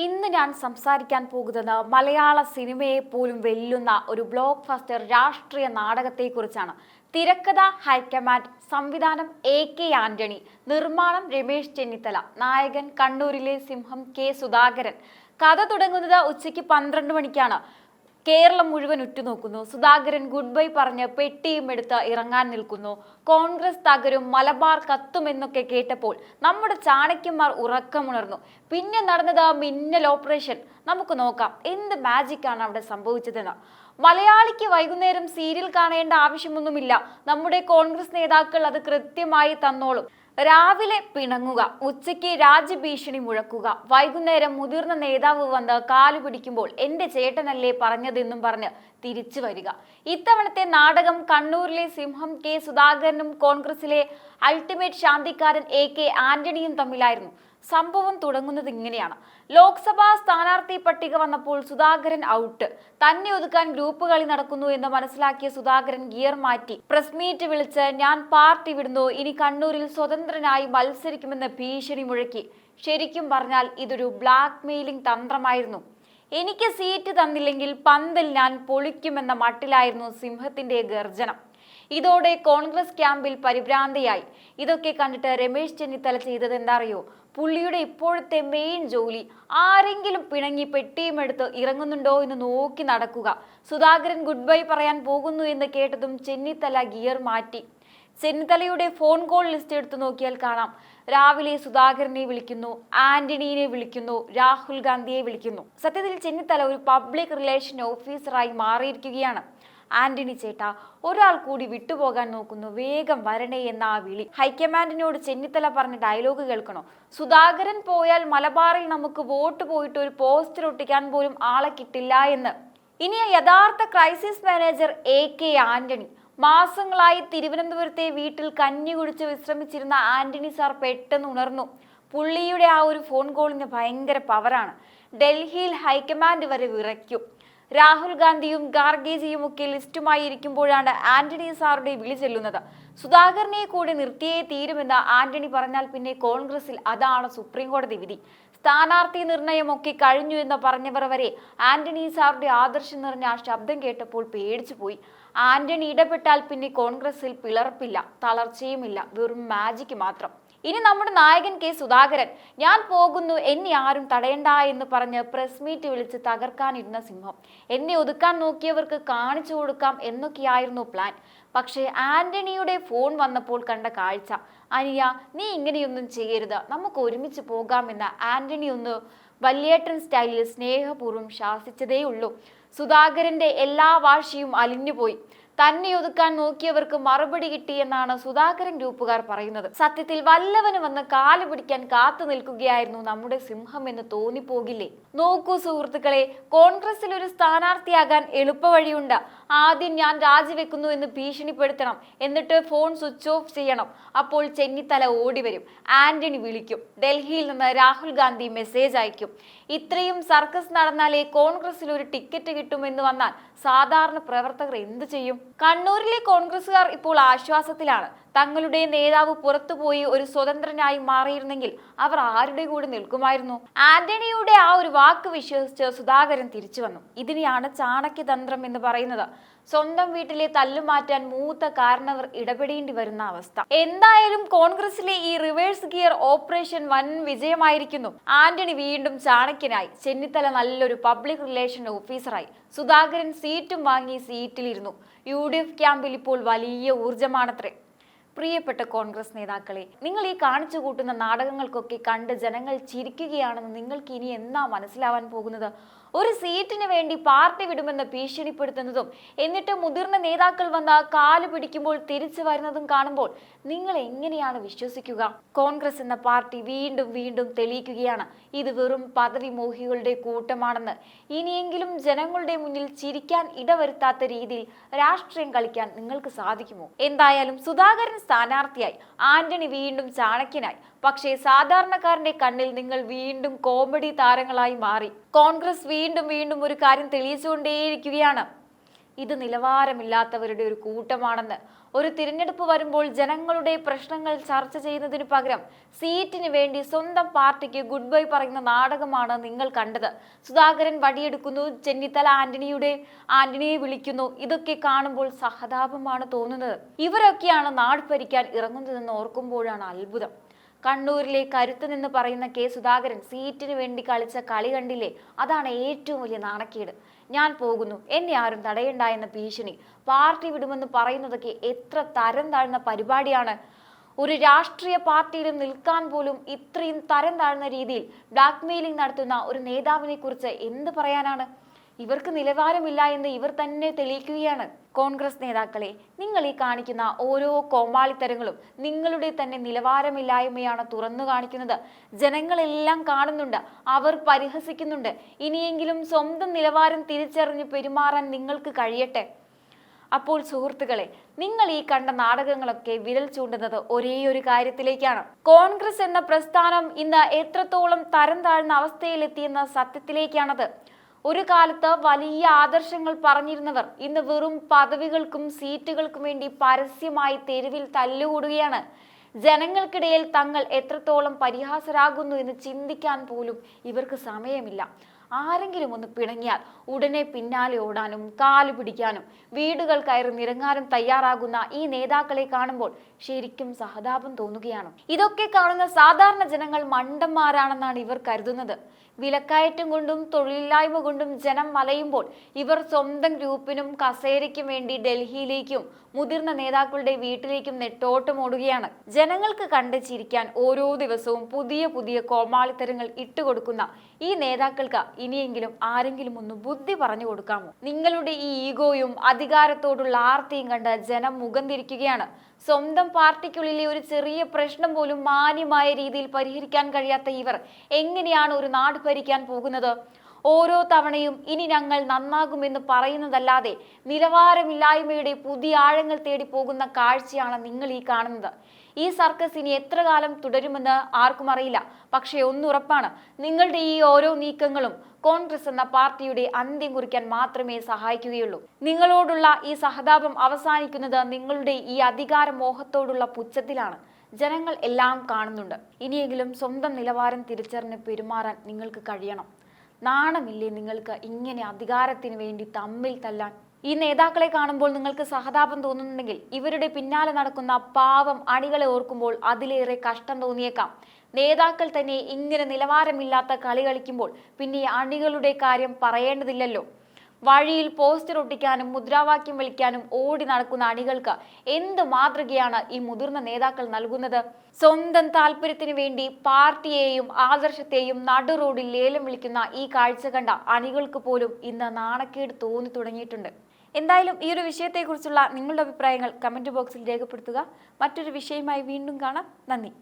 ഇന്ന് ഞാൻ സംസാരിക്കാൻ പോകുന്നത് മലയാള സിനിമയെ പോലും വെല്ലുന്ന ഒരു ബ്ലോക്ക് ബസ്റ്റർ രാഷ്ട്രീയ നാടകത്തെക്കുറിച്ചാണ്. തിരക്കഥ ഹൈക്കമാൻഡ്, സംവിധാനം AK ആന്റണി, നിർമ്മാണം രമേശ് ചെന്നിത്തല, നായകൻ കണ്ണൂരിലെ സിംഹം K സുധാകരൻ. കഥ തുടങ്ങുന്നത് ഉച്ചയ്ക്ക് 12 മണിക്കാണ്. കേരളം മുഴുവൻ ഉറ്റുനോക്കുന്നു. സുധാകരൻ ഗുഡ് ബൈ പറഞ്ഞ് പെട്ടിയും എടുത്ത് ഇറങ്ങാൻ നിൽക്കുന്നു. കോൺഗ്രസ് തകരും, മലബാർ കത്തുമെന്നൊക്കെ കേട്ടപ്പോൾ നമ്മുടെ ചാണക്യന്മാർ ഉറക്കമുണർന്നു. പിന്നെ നടന്നത് മിന്നൽ ഓപ്പറേഷൻ. നമുക്ക് നോക്കാം എന്ത് മാജിക്കാണ് അവിടെ സംഭവിച്ചതെന്ന്. മലയാളിക്ക് വൈകുന്നേരം സീരിയൽ കാണേണ്ട ആവശ്യമൊന്നുമില്ല. നമ്മുടെ കോൺഗ്രസ് നേതാക്കൾ അത് കൃത്യമായി തന്നോളും. രാവിലെ പിണങ്ങുക, ഉച്ചയ്ക്ക് രാജ്യഭീഷണി മുഴക്കുക, വൈകുന്നേരം മുതിർന്ന നേതാവ് വന്ന് കാലു പിടിക്കുമ്പോൾ എന്റെ ചേട്ടനല്ലേ പറഞ്ഞതെന്നും പറഞ്ഞ് തിരിച്ചു വരിക. ഇത്തവണത്തെ നാടകം കണ്ണൂരിലെ സിംഹം K സുധാകരനും കോൺഗ്രസിലെ അൾട്ടിമേറ്റ് ശാന്തിക്കാരൻ AK ആന്റണിയും തമ്മിലായിരുന്നു. സംഭവം തുടങ്ങുന്നത് ഇങ്ങനെയാണ്. ലോക്സഭാ സ്ഥാനാർത്ഥി പട്ടിക വന്നപ്പോൾ സുധാകരൻ ഔട്ട്. തന്നെ ഒതുക്കാൻ ഗ്രൂപ്പ് കളി നടക്കുന്നു എന്ന് മനസ്സിലാക്കിയ സുധാകരൻ ഗിയർ മാറ്റി പ്രസ് മീറ്റ് വിളിച്ച് ഞാൻ പാർട്ടി വിടുന്നു, ഇനി കണ്ണൂരിൽ സ്വതന്ത്രനായി മത്സരിക്കുമെന്ന് ഭീഷണി മുഴക്കി. ശരിക്കും പറഞ്ഞാൽ ഇതൊരു ബ്ലാക്ക് മെയിലിംഗ് തന്ത്രമായിരുന്നു. എനിക്ക് സീറ്റ് തന്നില്ലെങ്കിൽ പന്തൽ ഞാൻ പൊളിക്കുമെന്ന മട്ടിലായിരുന്നു സിംഹത്തിന്റെ ഗർജനം. ഇതോടെ കോൺഗ്രസ് ക്യാമ്പിൽ പരിഭ്രാന്തിയായി. ഇതൊക്കെ കണ്ടിട്ട് രമേശ് ചെന്നിത്തല ചെയ്തത് എന്താ അറിയോ? പുള്ളിയുടെ ഇപ്പോഴത്തെ മെയിൻ ജോലി ആരെങ്കിലും പിണങ്ങി പെട്ടിയും എടുത്ത് ഇറങ്ങുന്നുണ്ടോ എന്ന് നോക്കി നടക്കുക. സുധാകരൻ ഗുഡ് ബൈ പറയാൻ പോകുന്നു എന്ന് കേട്ടതും ചെന്നിത്തല ഗിയർ മാറ്റി. ചെന്നിത്തലയുടെ ഫോൺ കോൾ ലിസ്റ്റ് എടുത്തു നോക്കിയാൽ കാണാം. രാവിലെ സുധാകരനെ വിളിക്കുന്നു, ആന്റണിയെ വിളിക്കുന്നു, രാഹുൽ ഗാന്ധിയെ വിളിക്കുന്നു. സത്യത്തിൽ ചെന്നിത്തല ഒരു പബ്ലിക് റിലേഷൻ ഓഫീസറായി മാറിയിരിക്കുകയാണ്. ആന്റണി ചേട്ടാ, ഒരാൾ കൂടി വിട്ടുപോകാൻ നോക്കുന്നു, വേഗം വരണേ എന്ന ആ വിളി. ഹൈക്കമാൻഡിനോട് ചെന്നിത്തല പറഞ്ഞ ഡയലോഗ് കേൾക്കണോ? സുധാകരൻ പോയാൽ മലബാറിൽ നമുക്ക് വോട്ട് പോയിട്ട് ഒരു പോസ്റ്റർ ഒട്ടിക്കാൻ പോലും ആളെ കിട്ടില്ല എന്ന്. ഇനി യഥാർത്ഥ ക്രൈസിസ് മാനേജർ AK ആന്റണി. മാസങ്ങളായി തിരുവനന്തപുരത്തെ വീട്ടിൽ കഞ്ഞി കുടിച്ച് വിശ്രമിച്ചിരുന്ന ആന്റണി സാർ പെട്ടെന്ന് ഉണർന്നു. പുള്ളിയുടെ ആ ഒരു ഫോൺ കോളിന് ഭയങ്കര പവറാണ്. ഡൽഹിയിൽ ഹൈക്കമാൻഡ് വരെ വിറയ്ക്കും. രാഹുൽ ഗാന്ധിയും ഖാർഗെജിയും ഒക്കെ ലിസ്റ്റുമായി ഇരിക്കുമ്പോഴാണ് ആന്റണി സാറുടെ വിളി ചെല്ലുന്നത്. സുധാകരനെ കൂടി നിർത്തിയേ തീരുമെന്ന് ആന്റണി പറഞ്ഞാൽ പിന്നെ കോൺഗ്രസിൽ അതാണ് സുപ്രീം കോടതി വിധി. സ്ഥാനാർത്ഥി നിർണയമൊക്കെ കഴിഞ്ഞു എന്ന് പറഞ്ഞവർ വരെ ആന്റണി സാറുടെ ആദർശം നിറഞ്ഞ ആ ശബ്ദം കേട്ടപ്പോൾ പേടിച്ചു പോയി. ആന്റണി ഇടപെട്ടാൽ പിന്നെ കോൺഗ്രസിൽ പിളർപ്പില്ല, തളർച്ചയുമില്ല, വെറും മാജിക് മാത്രം. ഇനി നമ്മുടെ നായകൻ K സുധാകരൻ. ഞാൻ പോകുന്നു, എന്നെ ആരും തടയണ്ട എന്ന് പറഞ്ഞ് പ്രസ് മീറ്റ് വിളിച്ച് തകർക്കാനിരുന്ന സിംഹം. എന്നെ ഒതുക്കാൻ നോക്കിയവർക്ക് കാണിച്ചു കൊടുക്കാം എന്നൊക്കെയായിരുന്നു പ്ലാൻ. പക്ഷേ ആന്റണിയുടെ ഫോൺ വന്നപ്പോൾ കണ്ട കാഴ്ച, അനിയ നീ ഇങ്ങനെയൊന്നും ചെയ്യരുത്, നമുക്ക് ഒരുമിച്ച് പോകാമെന്ന് ആന്റണി ഒന്ന് വല്യേട്ടൻ സ്റ്റൈലിൽ സ്നേഹപൂർവ്വം ശാസിച്ചതേയുള്ളൂ. സുധാകരന്റെ എല്ലാ വാശിയും അലിഞ്ഞുപോയി. തന്നെ ഒതുക്കാൻ നോക്കിയവർക്ക് മറുപടി കിട്ടിയെന്നാണ് സുധാകരൻ ഗ്രൂപ്പുകാർ പറയുന്നത്. സത്യത്തിൽ വല്ലവന് വന്ന് കാല് പിടിക്കാൻ കാത്തു നിൽക്കുകയായിരുന്നു നമ്മുടെ സിംഹം എന്ന് തോന്നിപ്പോകില്ലേ? നോക്കൂ സുഹൃത്തുക്കളെ, കോൺഗ്രസിൽ ഒരു സ്ഥാനാർത്ഥിയാകാൻ എളുപ്പവഴിയുണ്ട്. ആദ്യം ഞാൻ രാജിവെക്കുന്നു എന്ന് ഭീഷണിപ്പെടുത്തണം, എന്നിട്ട് ഫോൺ സ്വിച്ച് ഓഫ് ചെയ്യണം. അപ്പോൾ ചെന്നിത്തല ഓടി വരും, ആന്റണി വിളിക്കും, ഡൽഹിയിൽ നിന്ന് രാഹുൽ ഗാന്ധി മെസ്സേജ് അയക്കും. ഇത്രയും സർക്കസ് നടന്നാലേ കോൺഗ്രസിൽ ഒരു ടിക്കറ്റ് കിട്ടുമെന്ന് വന്നാൽ സാധാരണ പ്രവർത്തകർ എന്തു ചെയ്യും? കണ്ണൂരിലെ കോൺഗ്രസുകാർ ഇപ്പോൾ ആശ്വാസത്തിലാണ്. തങ്ങളുടെ നേതാവ് പുറത്തുപോയി ഒരു സ്വതന്ത്രനായി മാറിയിരുന്നെങ്കിൽ അവർ ആരുടെ കൂടെ നിൽക്കുമായിരുന്നു? ആന്റണിയുടെ ആ ഒരു വാക്ക് വിശ്വസിച്ച് സുധാകരൻ തിരിച്ചു വന്നു. ഇതിനെയാണ് ചാണക്യതന്ത്രം എന്ന് പറയുന്നത്. സ്വന്തം വീട്ടിലെ തല്ലുമാറ്റാൻ മൂത്ത കാരണവർ ഇടപെടേണ്ടി വരുന്ന അവസ്ഥ. എന്തായാലും കോൺഗ്രസിലെ ഈ റിവേഴ്സ് ഗിയർ ഓപ്പറേഷൻ വൻ വിജയമായിരിക്കുന്നു. ആന്റണി വീണ്ടും ചാണക്യനായി, ചെന്നിത്തല നല്ലൊരു പബ്ലിക് റിലേഷൻ ഓഫീസറായി, സുധാകരൻ സീറ്റും വാങ്ങി സീറ്റിലിരുന്നു. UDF ക്യാമ്പിൽ ഇപ്പോൾ വലിയ ഊർജമാണത്രേ. പ്രിയപ്പെട്ട കോൺഗ്രസ് നേതാക്കളെ, നിങ്ങൾ ഈ കാണിച്ചു കൂട്ടുന്ന നാടകങ്ങൾക്കൊക്കെ കണ്ട് ജനങ്ങൾ ചിരിക്കുകയാണെന്ന് നിങ്ങൾക്ക് ഇനി എന്നാ മനസ്സിലാവാൻ പോകുന്നത്? ഒരു സീറ്റിന് വേണ്ടി പാർട്ടി വിടുമെന്ന് ഭീഷണിപ്പെടുത്തുന്നതും എന്നിട്ട് മുതിർന്ന നേതാക്കൾ വന്ന് കാല് പിടിക്കുമ്പോൾ തിരിച്ചു വരുന്നതും കാണുമ്പോൾ നിങ്ങൾ എങ്ങനെയാണ് വിശ്വസിക്കുക? കോൺഗ്രസ് എന്ന പാർട്ടി വീണ്ടും വീണ്ടും തെളിയിക്കുകയാണ് ഇത് വെറും പദവി മോഹികളുടെ കൂട്ടമാണെന്ന്. ഇനിയെങ്കിലും ജനങ്ങളുടെ മുന്നിൽ ചിരിക്കാൻ ഇടവരുത്താത്ത രീതിയിൽ രാഷ്ട്രീയം കളിക്കാൻ നിങ്ങൾക്ക് സാധിക്കുമോ? എന്തായാലും സുധാകരൻ സ്ഥാനാർത്ഥിയായി, ആന്റണി വീണ്ടും ചാണക്യനായി. പക്ഷേ സാധാരണക്കാരന്റെ കണ്ണിൽ നിങ്ങൾ വീണ്ടും കോമഡി താരങ്ങളായി മാറി. കോൺഗ്രസ് വീണ്ടും വീണ്ടും ഒരു കാര്യം തെളിയിച്ചുകൊണ്ടേയിരിക്കുകയാണ്, ഇത് നിലവാരമില്ലാത്തവരുടെ ഒരു കൂട്ടമാണെന്ന്. ഒരു തിരഞ്ഞെടുപ്പ് വരുമ്പോൾ ജനങ്ങളുടെ പ്രശ്നങ്ങൾ ചർച്ച ചെയ്യുന്നതിനു പകരം സീറ്റിന് വേണ്ടി സ്വന്തം പാർട്ടിക്ക് ഗുഡ് ബൈ പറയുന്ന നാടകമാണ് നിങ്ങൾ കണ്ടത്. സുധാകരൻ വടിയെടുക്കുന്നു, ചെന്നിത്തല ആന്റണിയെ വിളിക്കുന്നു. ഇതൊക്കെ കാണുമ്പോൾ സഹതാപമാണ് തോന്നുന്നത്. ഇവരൊക്കെയാണ് നാട് ഭരിക്കാൻ ഇറങ്ങുന്നതെന്ന് ഓർക്കുമ്പോഴാണ് അത്ഭുതം. കണ്ണൂരിലെ കരുത്ത് നിന്ന് പറയുന്ന കെ സുധാകരൻ സീറ്റിന് വേണ്ടി കളിച്ച കളി കണ്ടില്ലേ? അതാണ് ഏറ്റവും വലിയ നാണക്കേട്. ഞാൻ പോകുന്നു, എന്നെ ആരും തടയണ്ട എന്ന ഭീഷണി, പാർട്ടി വിടുമെന്ന് പറയുന്നതൊക്കെ എത്ര തരം താഴ്ന്ന പരിപാടിയാണ്. ഒരു രാഷ്ട്രീയ പാർട്ടിയിലും നിൽക്കാൻ പോലും ഇത്രയും തരം താഴ്ന്ന രീതിയിൽ ബ്ലാക്ക്മെയിലിംഗ് നടത്തുന്ന ഒരു നേതാവിനെ കുറിച്ച് എന്ത് പറയാനാണ്? ഇവർക്ക് നിലവാരമില്ല എന്ന് ഇവർ തന്നെ തെളിയിക്കുകയാണ്. കോൺഗ്രസ് നേതാക്കളെ, നിങ്ങൾ ഈ കാണിക്കുന്ന ഓരോ കോമാളിത്തരങ്ങളും നിങ്ങളുടെ തന്നെ നിലവാരമില്ലായ്മയാണ് തുറന്നു കാണിക്കുന്നത്. ജനങ്ങളെല്ലാം കാണുന്നുണ്ട്, അവർ പരിഹസിക്കുന്നുണ്ട്. ഇനിയെങ്കിലും സ്വന്തം നിലവാരം തിരിച്ചറിഞ്ഞ് പെരുമാറാൻ നിങ്ങൾക്ക് കഴിയട്ടെ. അപ്പോൾ സുഹൃത്തുക്കളെ, നിങ്ങൾ ഈ കണ്ട നാടകങ്ങളൊക്കെ വിരൽ ചൂണ്ടുന്നത് ഒരേ ഒരു കാര്യത്തിലേക്കാണ്. കോൺഗ്രസ് എന്ന പ്രസ്ഥാനം ഇന്ന് എത്രത്തോളം തരം താഴ്ന്ന അവസ്ഥയിലെത്തിയെന്ന സത്യത്തിലേക്കാണത്. ഒരു കാലത്ത് വലിയ ആദർശങ്ങൾ പറഞ്ഞിരുന്നവർ ഇന്ന് വെറും പദവികൾക്കും സീറ്റുകൾക്കും വേണ്ടി പരസ്യമായി തെരുവിൽ തല്ലുകൂടുകയാണ്. ജനങ്ങൾക്കിടയിൽ തങ്ങൾ എത്രത്തോളം പരിഹാസരാകുന്നു എന്ന് ചിന്തിക്കാൻ പോലും ഇവർക്ക് സമയമില്ല. ആരെങ്കിലും ഒന്ന് പിണങ്ങിയാൽ ഉടനെ പിന്നാലെ ഓടാനും കാലു പിടിക്കാനും വീടുകൾ കയറി നിരങ്ങാനും തയ്യാറാകുന്ന ഈ നേതാക്കളെ കാണുമ്പോൾ ശരിക്കും സഹതാപം തോന്നുകയാണ്. ഇതൊക്കെ കാണുന്ന സാധാരണ ജനങ്ങൾ മണ്ടന്മാരാണെന്നാണ് ഇവർ കരുതുന്നത്. വിലക്കയറ്റം കൊണ്ടും തൊഴിലില്ലായ്മ കൊണ്ടും ജനം വലയുമ്പോൾ ഇവർ സ്വന്തം ഗ്രൂപ്പിനും കസേരയ്ക്കും വേണ്ടി ഡൽഹിയിലേക്കും മുതിർന്ന നേതാക്കളുടെ വീട്ടിലേക്കും നെട്ടോട്ടമോടുകയാണ്. ജനങ്ങൾക്ക് കണ്ട് ചിരിക്കാൻ ഓരോ ദിവസവും പുതിയ പുതിയ കോമാളിത്തരങ്ങൾ ഇട്ടുകൊടുക്കുന്ന ഈ നേതാക്കൾക്ക് ഇനിയെങ്കിലും ആരെങ്കിലും ഒന്ന് ബുദ്ധി പറഞ്ഞു കൊടുക്കാമോ? നിങ്ങളുടെ ഈ ഈഗോയും അധികാരത്തോടുള്ള ആർത്തിയും കണ്ട് ജനം മുഖം തിരിക്കുകയാണ്. സ്വന്തം പാർട്ടിക്കുള്ളിലെ ഒരു ചെറിയ പ്രശ്നം പോലും മാന്യമായ രീതിയിൽ പരിഹരിക്കാൻ കഴിയാത്ത ഇവർ എങ്ങനെയാണ് ഒരു നാട് ഭരിക്കാൻ പോകുന്നത്? ഓരോ തവണയും ഇനി ഞങ്ങൾ നന്നാകുമെന്ന് പറയുന്നതല്ലാതെ നിലവാരമില്ലായ്മയുടെ പുതിയ ആഴങ്ങൾ തേടി പോകുന്ന കാഴ്ചയാണ് നിങ്ങൾ ഈ കാണുന്നത്. ഈ സർക്കസ് ഇനി എത്ര കാലം തുടരുമെന്ന് ആർക്കും അറിയില്ല. പക്ഷേ ഒന്നുറപ്പാണ്, നിങ്ങളുടെ ഈ ഓരോ നീക്കങ്ങളും കോൺഗ്രസ് എന്ന പാർട്ടിയുടെ അന്ത്യം കുറിക്കാൻ മാത്രമേ സഹായിക്കുകയുള്ളൂ. നിങ്ങളോടുള്ള ഈ സഹതാപം അവസാനിക്കുന്നത് നിങ്ങളുടെ ഈ അധികാര മോഹത്തോടുള്ള പുച്ഛത്തിലാണ്. ജനങ്ങൾ എല്ലാം കാണുന്നുണ്ട്. ഇനിയെങ്കിലും സ്വന്തം നിലവാരം തിരിച്ചറിഞ്ഞ് പെരുമാറാൻ നിങ്ങൾക്ക് കഴിയണം. നാണമില്ലേ നിങ്ങൾക്ക് ഇങ്ങനെ അധികാരത്തിന് വേണ്ടി തമ്മിൽ തല്ലാൻ? ഈ നേതാക്കളെ കാണുമ്പോൾ നിങ്ങൾക്ക് സഹതാപം തോന്നുന്നുണ്ടെങ്കിൽ ഇവരുടെ പിന്നാലെ നടക്കുന്ന പാവം അണികളെ ഓർക്കുമ്പോൾ അതിലേറെ കഷ്ടം തോന്നിയേക്കാം. നേതാക്കൾ തന്നെ ഇങ്ങനെ നിലവാരമില്ലാത്ത കളി കളിക്കുമ്പോൾ പിന്നെ അണികളുടെ കാര്യം പറയേണ്ടതില്ലല്ലോ. വഴിയിൽ പോസ്റ്റർ ഒട്ടിക്കാനും മുദ്രാവാക്യം വിളിക്കാനും ഓടി നടക്കുന്ന അണികൾക്ക് എന്ത് മാതൃകയാണ് ഈ മുതിർന്ന നേതാക്കൾ നൽകുന്നത്? സ്വന്തം താല്പര്യത്തിന് വേണ്ടി പാർട്ടിയെയും ആദർശത്തെയും നടു റോഡിൽ ലേലം വിളിക്കുന്ന ഈ കാഴ്ച കണ്ട അണികൾക്ക് പോലും ഇന്ന് നാണക്കേട് തോന്നി തുടങ്ങിയിട്ടുണ്ട്. എന്തായാലും ഈ ഒരു വിഷയത്തെക്കുറിച്ചുള്ള നിങ്ങളുടെ അഭിപ്രായങ്ങൾ കമന്റ് ബോക്സിൽ രേഖപ്പെടുത്തുക. മറ്റൊരു വിഷയമായി വീണ്ടും കാണാം. നന്ദി.